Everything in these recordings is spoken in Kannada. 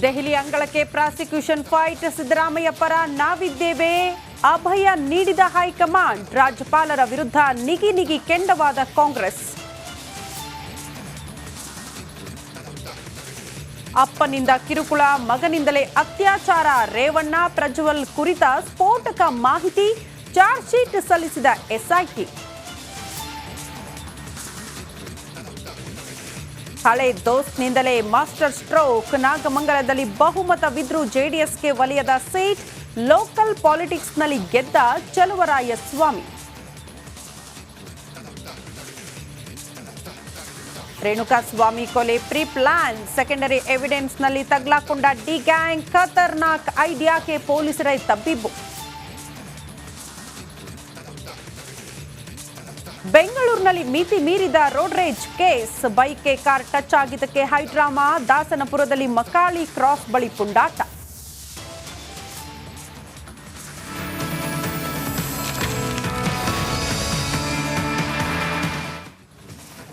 ದೆಹಲಿ ಅಂಗಳಕ್ಕೆ ಪ್ರಾಸಿಕ್ಯೂಷನ್ ಫೈಟ್. ಸಿದ್ದರಾಮಯ್ಯ ಪರ ನಾವಿದ್ದೇವೆ, ಅಭಯ ನೀಡಿದ ಹೈಕಮಾಂಡ್. ರಾಜ್ಯಪಾಲರ ವಿರುದ್ಧ ನಿಗಿ ಕೆಂಡವಾದ ಕಾಂಗ್ರೆಸ್. ಅಪ್ಪನಿಂದ ಕಿರುಕುಳ, ಮಗನಿಂದಲೇ ಅತ್ಯಾಚಾರ. ರೇವಣ್ಣ ಪ್ರಜ್ವಲ್ ಕುರಿತ ಸ್ಫೋಟಕ ಮಾಹಿತಿ. ಚಾರ್ಜ್ ಶೀಟ್ ಸಲ್ಲಿಸಿದ ಎಸ್ಐಟಿ. ಹಳೆ ದೋಸ್ತ್ನಿಂದಲೇ ಮಾಸ್ಟರ್ ಸ್ಟ್ರೋಕ್. ನಾಗಮಂಗಲದಲ್ಲಿ ಬಹುಮತವಿದ್ರೂ ಜೆಡಿಎಸ್ಗೆ ವಲಯದ ಸೀಟ್. ಲೋಕಲ್ ಪಾಲಿಟಿಕ್ಸ್ನಲ್ಲಿ ಗೆದ್ದ ಚಲುವರಾಯಸ್ವಾಮಿ. ರೇಣುಕಾಸ್ವಾಮಿ ಕೊಲೆ ಪ್ರೀ ಪ್ಲಾನ್. ಸೆಕೆಂಡರಿ ಎವಿಡೆನ್ಸ್ನಲ್ಲಿ ತಗ್ಲಾಕೊಂಡ ಡಿ ಗ್ಯಾಂಗ್. ಖತರ್ನಾಕ್ ಐಡಿಯಾಕ್ಕೆ ಪೊಲೀಸರೇ ತಬ್ಬಿಬ್ಬು. ಬೆಂಗಳೂರಿನಲ್ಲಿ ಮಿತಿ ಮೀರಿದ ರೋಡ್ ರೇಜ್ ಕೇಸ್. ಬೈಕ್ಗೆ ಕಾರ್ ಟಚ್ ಆಗಿದ್ದಕ್ಕೆ ಹೈಡ್ರಾಮಾ. ದಾಸನಪುರದಲ್ಲಿ ಮಕಾಳಿ ಕ್ರಾಸ್ ಬಳಿ ಪುಂಡಾಟ.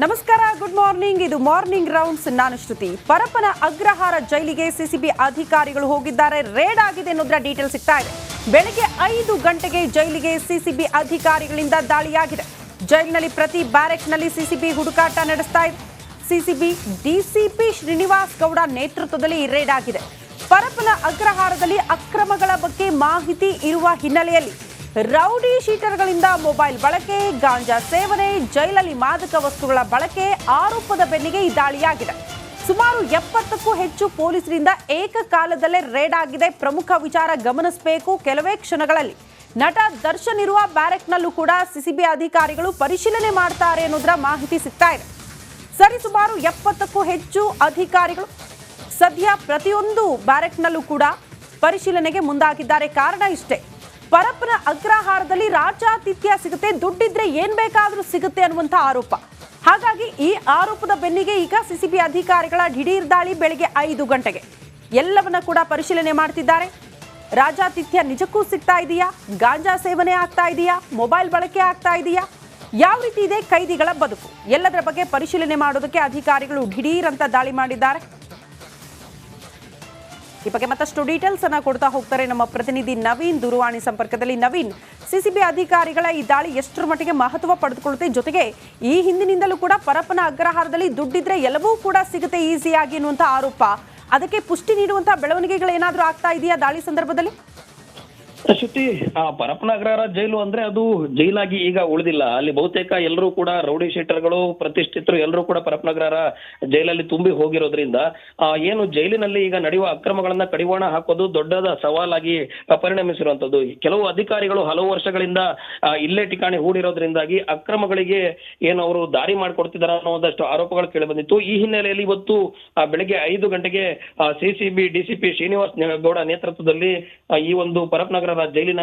ನಮಸ್ಕಾರ, ಗುಡ್ ಮಾರ್ನಿಂಗ್. ಇದು ಮಾರ್ನಿಂಗ್ ರೌಂಡ್ಸ್. ನಾನು ಶ್ರುತಿ. ಪರಪ್ಪನ ಅಗ್ರಹಾರ ಜೈಲಿಗೆ ಸಿಸಿಬಿ ಅಧಿಕಾರಿಗಳು ಹೋಗಿದ್ದಾರೆ. ರೇಡ್ ಆಗಿದೆ ಅನ್ನೋದ್ರ ಡೀಟೇಲ್ ಸಿಗ್ತಾ ಇದೆ. ಬೆಳಗ್ಗೆ 5 ಗಂಟೆಗೆ ಜೈಲಿಗೆ ಸಿಸಿಬಿ ಅಧಿಕಾರಿಗಳಿಂದ ದಾಳಿಯಾಗಿದೆ. ಜೈಲಿನಲ್ಲಿ ಪ್ರತಿ ಬ್ಯಾರೆಕ್ನಲ್ಲಿ ಸಿಸಿಬಿ ಹುಡುಕಾಟ ನಡೆಸ್ತಾ ಇದೆ. ಸಿಸಿಬಿ ಡಿಸಿಪಿ ಶ್ರೀನಿವಾಸ್ ಗೌಡ ನೇತೃತ್ವದಲ್ಲಿ ರೇಡ್ ಆಗಿದೆ. ಪರಪ್ಪನ ಅಗ್ರಹಾರದಲ್ಲಿ ಅಕ್ರಮಗಳ ಬಗ್ಗೆ ಮಾಹಿತಿ ಇರುವ ಹಿನ್ನೆಲೆಯಲ್ಲಿ ರೌಡಿ ಶೀಟರ್ಗಳಿಂದ ಮೊಬೈಲ್ ಬಳಕೆ, ಗಾಂಜಾ ಸೇವನೆ, ಜೈಲಲ್ಲಿ ಮಾದಕ ವಸ್ತುಗಳ ಬಳಕೆ ಆರೋಪದ ಬೆನ್ನಿಗೆ ಈ ದಾಳಿಯಾಗಿದೆ. ಸುಮಾರು 70ಕ್ಕೂ ಹೆಚ್ಚು ಪೊಲೀಸರಿಂದ ಏಕಕಾಲದಲ್ಲೇ ರೇಡ್ ಆಗಿದೆ. ಪ್ರಮುಖ ವಿಚಾರ ಗಮನಿಸಬೇಕು. ಕೆಲವೇ ಕ್ಷಣಗಳಲ್ಲಿ ನಟ ದರ್ಶನ್ ಇರುವ ಬ್ಯಾರೆಕ್ನಲ್ಲೂ ಕೂಡ ಸಿಸಿಬಿ ಅಧಿಕಾರಿಗಳು ಪರಿಶೀಲನೆ ಮಾಡ್ತಾರೆ ಅನ್ನೋದರ ಮಾಹಿತಿ ಸಿಗ್ತಾ ಇದೆ. ಸರಿಸುಮಾರು 70ಕ್ಕೂ ಹೆಚ್ಚು ಅಧಿಕಾರಿಗಳು ಸದ್ಯ ಪ್ರತಿಯೊಂದು ಬ್ಯಾರೆಕ್ನಲ್ಲೂ ಕೂಡ ಪರಿಶೀಲನೆಗೆ ಮುಂದಾಗಿದ್ದಾರೆ. ಕಾರಣ ಇಷ್ಟೇ, ಪರಪ್ಪನ ಅಗ್ರಹಾರದಲ್ಲಿ ರಾಜಾತಿಥ್ಯ ಸಿಗುತ್ತೆ, ದುಡ್ಡಿದ್ರೆ ಏನ್ ಬೇಕಾದ್ರೂ ಸಿಗುತ್ತೆ ಅನ್ನುವಂಥ ಆರೋಪ. ಹಾಗಾಗಿ ಈ ಆರೋಪದ ಬೆನ್ನಿಗೆ ಈಗ ಸಿಸಿಬಿ ಅಧಿಕಾರಿಗಳ ದಿಢೀರ್ ದಾಳಿ. ಬೆಳಿಗ್ಗೆ 5 ಗಂಟೆಗೆ ಎಲ್ಲವನ್ನ ಕೂಡ ಪರಿಶೀಲನೆ ಮಾಡ್ತಿದ್ದಾರೆ. ರಾಜಾತಿಥ್ಯ ನಿಜಕ್ಕೂ ಸಿಗ್ತಾ ಇದೆಯಾ? ಗಾಂಜಾ ಸೇವನೆ ಆಗ್ತಾ ಇದೆಯಾ? ಮೊಬೈಲ್ ಬಳಕೆ ಆಗ್ತಾ ಇದೆಯಾ? ಯಾವ ರೀತಿ ಇದೆ ಕೈದಿಗಳ ಬದುಕು? ಎಲ್ಲದರ ಬಗ್ಗೆ ಪರಿಶೀಲನೆ ಮಾಡೋದಕ್ಕೆ ಅಧಿಕಾರಿಗಳು ದಿಢೀರ್ ಅಂತ ದಾಳಿ ಮಾಡಿದ್ದಾರೆ. ಈ ಬಗ್ಗೆ ಮತ್ತಷ್ಟು ಡೀಟೇಲ್ಸ್ ಅನ್ನ ಕೊಡ್ತಾ ಹೋಗ್ತಾರೆ ನಮ್ಮ ಪ್ರತಿನಿಧಿ ನವೀನ್ ದೂರವಾಣಿ ಸಂಪರ್ಕದಲ್ಲಿ. ನವೀನ್, ಸಿಸಿಬಿ ಅಧಿಕಾರಿಗಳ ಈ ದಾಳಿ ಎಷ್ಟರ ಮಟ್ಟಿಗೆ ಮಹತ್ವ ಪಡೆದುಕೊಳ್ಳುತ್ತೆ? ಜೊತೆಗೆ ಈ ಹಿಂದಿನಿಂದಲೂ ಕೂಡ ಪರಪ್ಪನ ಅಗ್ರಹಾರದಲ್ಲಿ ದುಡ್ಡಿದ್ರೆ ಎಲ್ಲವೂ ಕೂಡ ಸಿಗುತ್ತೆ ಈಸಿಯಾಗಿ ಅನ್ನುವಂಥ ಆರೋಪ. ಅದಕ್ಕೆ ಪುಷ್ಟಿ ನೀಡುವಂತಹ ಬೆಳವಣಿಗೆಗಳು ಏನಾದರೂ ಆಗ್ತಾ ಇದೆಯಾ ದಾಳಿ ಸಂದರ್ಭದಲ್ಲಿ? ಶ್ರುತಿ, ಪರಪ್ಪನ ಅಗ್ರಹಾರ ಜೈಲು ಅಂದ್ರೆ ಅದು ಜೈಲಾಗಿ ಈಗ ಉಳಿದಿಲ್ಲ. ಅಲ್ಲಿ ಬಹುತೇಕ ಎಲ್ಲರೂ ಕೂಡ ರೌಡಿ ಶೀಟರ್ಗಳು, ಪ್ರತಿಷ್ಠಿತರು ಎಲ್ಲರೂ ಕೂಡ ಪರಪ್ಪನ ಅಗ್ರಹಾರ ಜೈಲಲ್ಲಿ ತುಂಬಿ ಹೋಗಿರೋದ್ರಿಂದ ಏನು ಜೈಲಿನಲ್ಲಿ ಈಗ ನಡೆಯುವ ಅಕ್ರಮಗಳನ್ನ ಕಡಿವಾಣ ಹಾಕೋದು ದೊಡ್ಡದ ಸವಾಲಾಗಿ ಪರಿಣಮಿಸಿರುವಂತದ್ದು. ಕೆಲವು ಅಧಿಕಾರಿಗಳು ಹಲವು ವರ್ಷಗಳಿಂದ ಇಲ್ಲೇ ಠಿಕಾಣಿ ಹೂಡಿರೋದ್ರಿಂದಾಗಿ ಅಕ್ರಮಗಳಿಗೆ ಏನು ಅವರು ದಾರಿ ಮಾಡಿಕೊಡ್ತಿದ್ದಾರೆ ಅನ್ನೋದಷ್ಟು ಆರೋಪಗಳು ಕೇಳಿ ಬಂದಿತ್ತು. ಈ ಹಿನ್ನೆಲೆಯಲ್ಲಿ ಇವತ್ತು ಬೆಳಗ್ಗೆ 5 ಗಂಟೆಗೆ ಸಿಸಿಬಿ ಡಿಸಿಪಿ ಶ್ರೀನಿವಾಸ್ ಗೌಡ ನೇತೃತ್ವದಲ್ಲಿ ಈ ಒಂದು ಪರಪ್ಪನ ಜೈಲಿನ